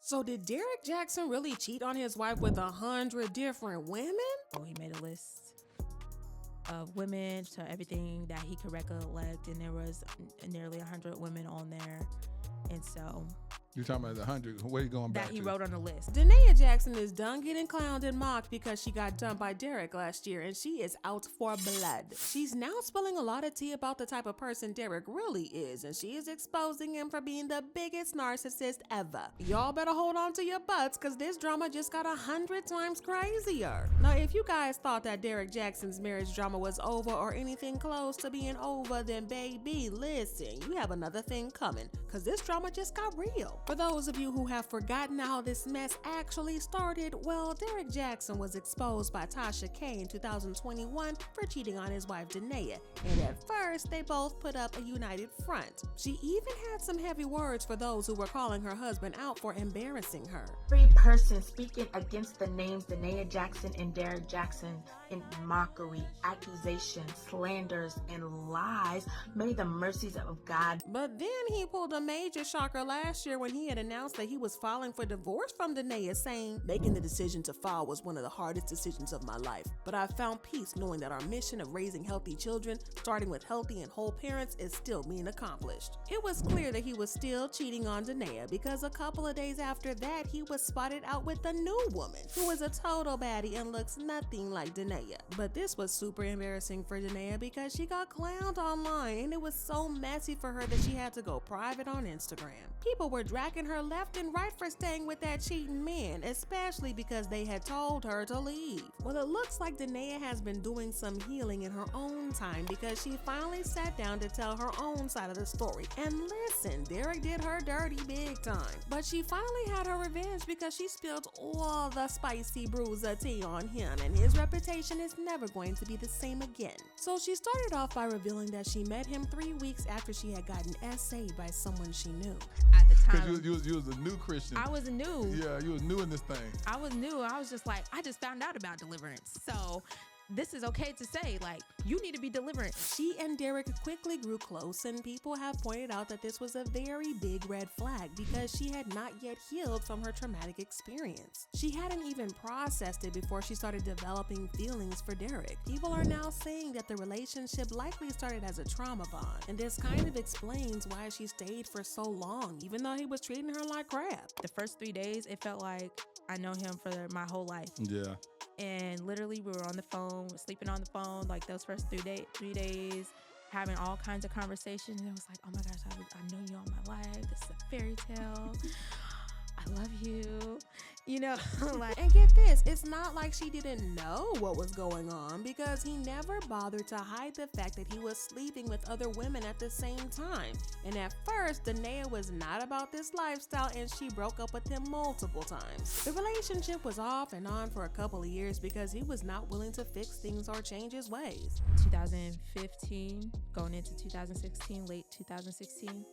So did Derrick Jaxn really cheat on his wife with 100 different women? So he made a list of women to everything that he could recollect, and there was nearly 100 women on there. And so You're talking about the 100. Where you going back that he to? wrote on the list. Danae Jackson is done getting clowned and mocked because she got dumped by Derrick last year, and she is out for blood. She's now spilling a lot of tea about the type of person Derrick really is, and she is exposing him for being the biggest narcissist ever. Y'all better hold on to your butts, because this drama just got 100 times crazier. Now, if you guys thought that Derrick Jackson's marriage drama was over or anything close to being over, then baby, listen, you have another thing coming, because this drama just got real. For those of you who have forgotten how this mess actually started, well, Derrick Jaxn was exposed by Tasha K in 2021 for cheating on his wife Danae, and at first they both put up a united front. She even had some heavy words for those who were calling her husband out for embarrassing her. Every person speaking against the names Danae Jaxn and Derrick Jaxn in mockery, accusations, slanders, and lies, may the mercies of God. But then he pulled a major shocker last year when he had announced that he was filing for divorce from Danae, saying, "Making the decision to file was one of the hardest decisions of my life, but I found peace knowing that our mission of raising healthy children, starting with healthy and whole parents, is still being accomplished." It was clear that he was still cheating on Danae, because a couple of days after that, he was spotted out with a new woman who is a total baddie and looks nothing like Danae. But this was super embarrassing for Danae because she got clowned online, and it was so messy for her that she had to go private on Instagram. People were dragging her left and right for staying with that cheating man, especially because they had told her to leave. Well, it looks like Danae has been doing some healing in her own time, because she finally sat down to tell her own side of the story. And listen, Derrick did her dirty big time. But she finally had her revenge because she spilled all the spicy bruiser tea on him, and his reputation is never going to be the same again. So she started off by revealing that she met him 3 weeks after she had gotten SA'd by someone she knew. At the Because time, you was a new Christian. I was new. Yeah, you was new in this thing. I was new. I was just like, I just found out about deliverance. So this is okay to say, like, you need to be deliverant. She and Derrick quickly grew close, and people have pointed out that this was a very big red flag because she had not yet healed from her traumatic experience. She hadn't even processed it before she started developing feelings for Derrick. People are now saying that the relationship likely started as a trauma bond, and this kind of explains why she stayed for so long, even though he was treating her like crap. The first 3 days, it felt like I know him for my whole life. Yeah. And literally we were on the phone, sleeping on the phone, like those first 3 days, having all kinds of conversations. And it was like, oh my gosh, I've known you all my life. This is a fairy tale. I love you, you know. Like, and get this, it's not like she didn't know what was going on, because he never bothered to hide the fact that he was sleeping with other women at the same time. And at first, Danae was not about this lifestyle, and she broke up with him multiple times. The relationship was off and on for a couple of years because he was not willing to fix things or change his ways. 2015, going into 2016, late 2016,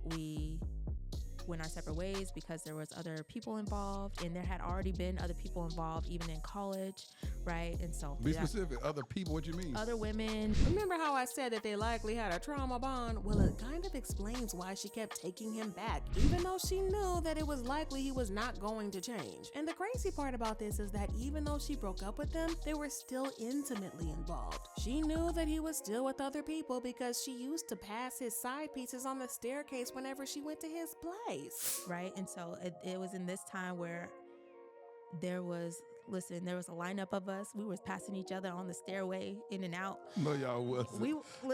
we went our separate ways because there was other people involved, and there had already been other people involved even in college, right? And so Be specific. Other people, what you mean? other women. Remember how I said that they likely had a trauma bond? Well, it kind of explains why she kept taking him back, even though she knew that it was likely he was not going to change. And the crazy part about this is that even though she broke up with him, they were still intimately involved. She knew that he was still with other people because she used to pass his side pieces on the staircase whenever she went to his place. Right. And so it was in this time where there was a lineup of us. We was passing each other on the stairway in and out. No, y'all wasn't.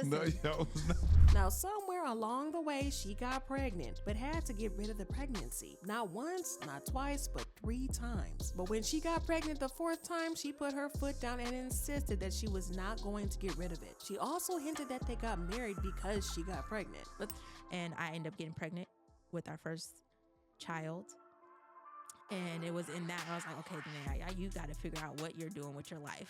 No, y'all was not. Now, somewhere along the way, she got pregnant, but had to get rid of the pregnancy. Not once, not twice, but 3 times. But when she got pregnant the 4th time, she put her foot down and insisted that she was not going to get rid of it. She also hinted that they got married because she got pregnant. And I ended up getting pregnant with our first child. And it was in that I was like, okay, Danae, you got to figure out what you're doing with your life.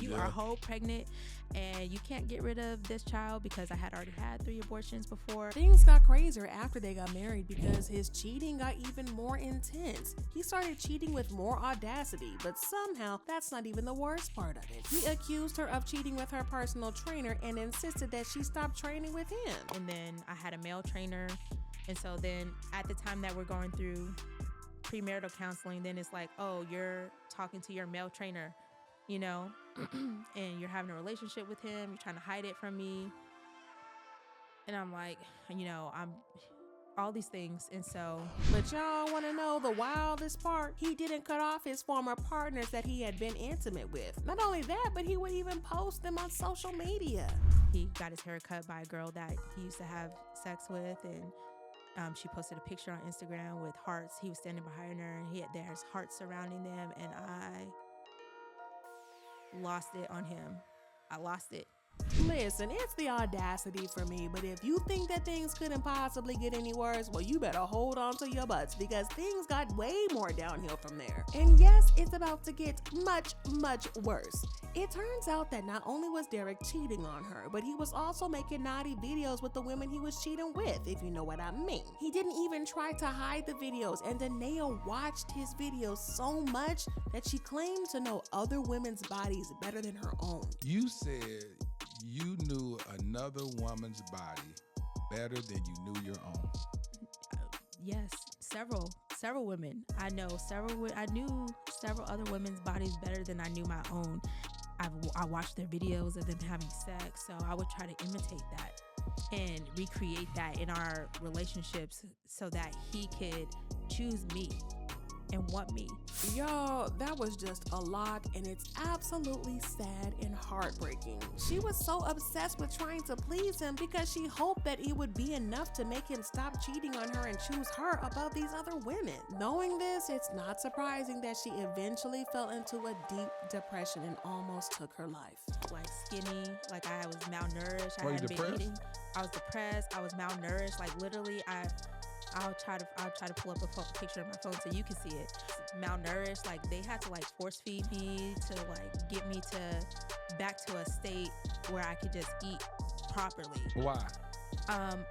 You are whole pregnant, and you can't get rid of this child, because I had already had 3 abortions before. Things got crazier after they got married because his cheating got even more intense. He started cheating with more audacity, but somehow that's not even the worst part of it. He accused her of cheating with her personal trainer and insisted that she stop training with him. And then I had a male trainer. And so then at the time that we're going through premarital counseling, then it's like, oh, you're talking to your male trainer, you know, and you're having a relationship with him. You're trying to hide it from me. And I'm like, you know, I'm all these things. And so, but y'all want to know the wildest part? He didn't cut off his former partners that he had been intimate with. Not only that, but he would even post them on social media. He got his hair cut by a girl that he used to have sex with, and she posted a picture on Instagram with hearts. He was standing behind her, and there's hearts surrounding them, and I lost it on him. I lost it. Listen, it's the audacity for me, but if you think that things couldn't possibly get any worse, well, you better hold on to your butts, because things got way more downhill from there. And yes, it's about to get much, much worse. It turns out that not only was Derrick cheating on her, but he was also making naughty videos with the women he was cheating with, if you know what I mean. He didn't even try to hide the videos, and Danae watched his videos so much that she claimed to know other women's bodies better than her own. You said you knew another woman's body better than you knew your own. Yes, several women. I knew several other women's bodies better than I knew my own. I watched their videos of them having sex, so I would try to imitate that and recreate that in our relationships so that he could choose me and want me. Y'all, that was just a lot, and it's absolutely sad and heartbreaking. She was so obsessed with trying to please him because she hoped that it would be enough to make him stop cheating on her and choose her above these other women. Knowing this, it's not surprising that she eventually fell into a deep depression and almost took her life. Like skinny, like I was malnourished. Were you depressed? I was depressed. I was malnourished. Like literally, I'll try to pull up a picture of my phone so you can see it. Malnourished, like they had to like force feed me to like get me back to a state where I could just eat properly. Why?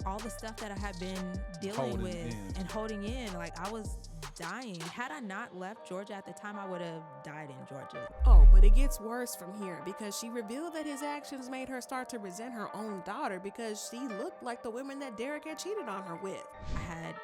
All the stuff that I had been dealing with and holding in, like I was dying. Had I not left Georgia at the time, I would have died in Georgia. Oh, but it gets worse from here, because she revealed that his actions made her start to resent her own daughter because she looked like the women that Derrick had cheated on her with. I had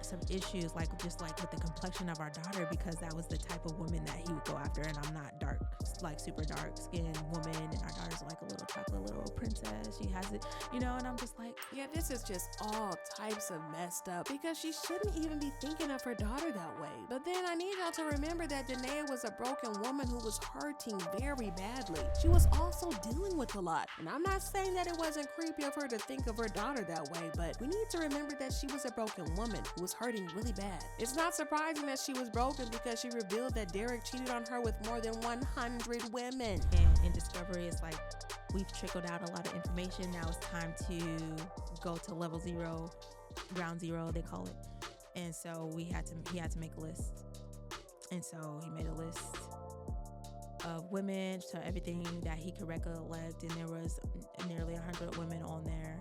some issues just with the complexion of our daughter, because that was the type of woman that he would go after, and I'm not dark, like super dark skinned woman, and our daughter's like a little chocolate little princess. She has it, you know, and I'm just like, yeah, this is just all types of messed up, because she shouldn't even be thinking of her daughter that way. But then I need y'all to remember that Danae was a broken woman who was hurting very badly. She was also dealing with a lot, and I'm not saying that it wasn't creepy of her to think of her daughter that way, but we need to remember that she was a broken woman who was hurting really bad. It's not surprising that she was broken, because she revealed that Derrick cheated on her with more than 100 women. And in Discovery, it's like we've trickled out a lot of information. Now it's time to go to level 0, ground zero, they call it. And so he had to make a list. And so he made a list of women, so everything that he could recollect, and there was nearly 100 women on there.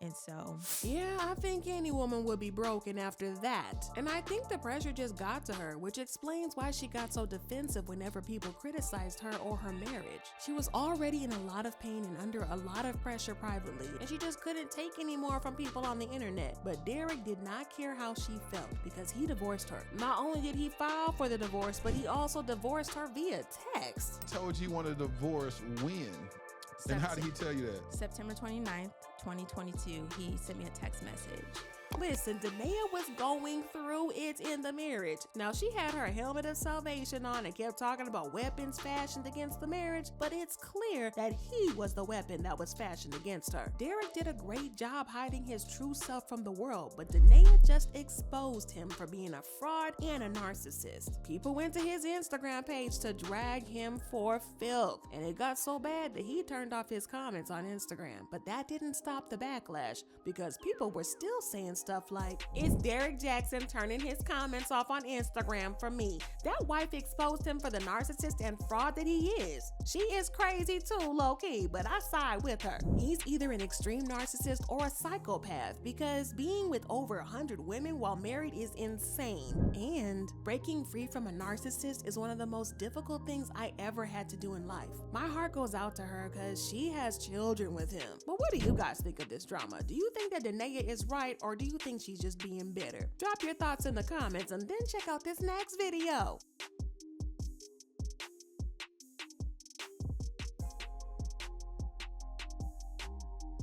And so, yeah, I think any woman would be broken after that. And I think the pressure just got to her, which explains why she got so defensive whenever people criticized her or her marriage. She was already in a lot of pain and under a lot of pressure privately, and she just couldn't take any more from people on the internet. But Derrick did not care how she felt, because he divorced her. Not only did he file for the divorce, but he also divorced her via text. He told you wanted a divorce when? And how did he tell you that? September 29th, 2022, he sent me a text message. Listen, Danae was going through it in the marriage. Now, she had her helmet of salvation on and kept talking about weapons fashioned against the marriage, but it's clear that he was the weapon that was fashioned against her. Derrick did a great job hiding his true self from the world, but Danae just exposed him for being a fraud and a narcissist. People went to his Instagram page to drag him for filth, and it got so bad that he turned off his comments on Instagram. But that didn't stop the backlash, because people were still saying stuff like, "It's Derrick Jaxn turning his comments off on Instagram for me. That wife exposed him for the narcissist and fraud that he is. She is crazy too, low-key, but I side with her." He's either an extreme narcissist or a psychopath, because being with over 100 women while married is insane. And breaking free from a narcissist is one of the most difficult things I ever had to do in life. My heart goes out to her, because she has children with him. But what do you guys think of this drama? Do you think that Danae is right, or do do you think she's just being bitter? Drop your thoughts in the comments and then check out this next video.